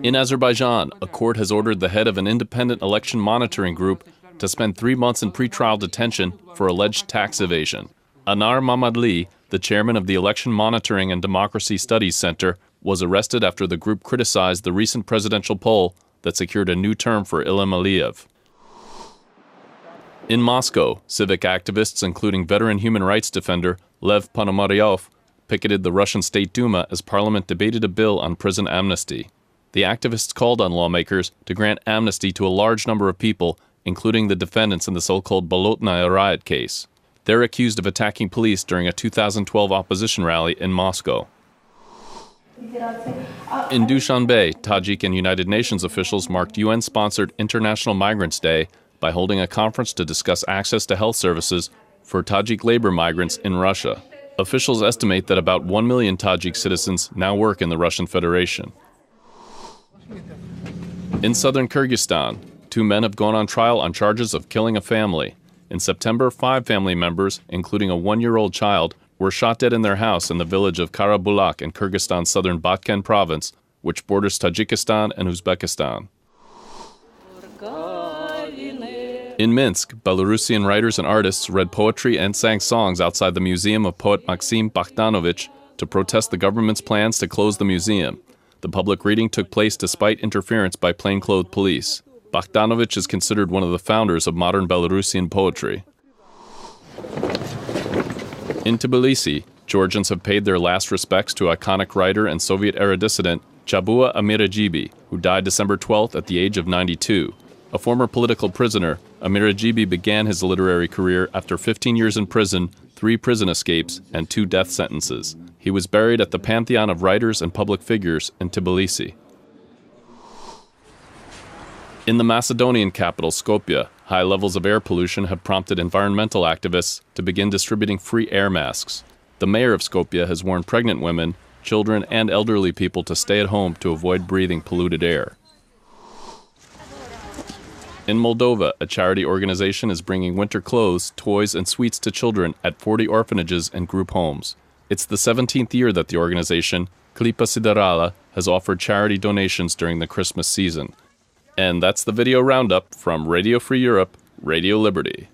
In Azerbaijan, a court has ordered the head of an independent election monitoring group to spend 3 months in pretrial detention for alleged tax evasion. Anar Mamadli, the chairman of the Election Monitoring and Democracy Studies Center, was arrested after the group criticized the recent presidential poll that secured a new term for Ilham Aliyev. In Moscow, civic activists, including veteran human rights defender Lev Ponomaryov, picketed the Russian State Duma as parliament debated a bill on prison amnesty. The activists called on lawmakers to grant amnesty to a large number of people, including the defendants in the so-called Bolotnaya riot case. They're accused of attacking police during a 2012 opposition rally in Moscow. In Dushanbe, Tajik and United Nations officials marked UN-sponsored International Migrants' Day by holding a conference to discuss access to health services for Tajik labor migrants in Russia. Officials estimate that about 1 million Tajik citizens now work in the Russian Federation. In southern Kyrgyzstan, 2 men have gone on trial on charges of killing a family. In September, 5 family members, including a 1-year-old child, were shot dead in their house in the village of Karabulak in Kyrgyzstan's southern Batken province, which borders Tajikistan and Uzbekistan. In Minsk, Belarusian writers and artists read poetry and sang songs outside the museum of poet Maxim Bakhtanovich to protest the government's plans to close the museum. The public reading took place despite interference by plainclothes police. Bakhtanovich is considered one of the founders of modern Belarusian poetry. In Tbilisi, Georgians have paid their last respects to iconic writer and Soviet-era dissident Chabua Amirajibi, who died December 12th at the age of 92. A former political prisoner, Amirajibi began his literary career after 15 years in prison, 3 prison escapes, and 2 death sentences. He was buried at the Pantheon of Writers and Public Figures in Tbilisi. In the Macedonian capital, Skopje, high levels of air pollution have prompted environmental activists to begin distributing free air masks. The mayor of Skopje has warned pregnant women, children, and elderly people to stay at home to avoid breathing polluted air. In Moldova, a charity organization is bringing winter clothes, toys, and sweets to children at 40 orphanages and group homes. It's the 17th year that the organization, Klipa Siderala, has offered charity donations during the Christmas season. And that's the video roundup from Radio Free Europe, Radio Liberty.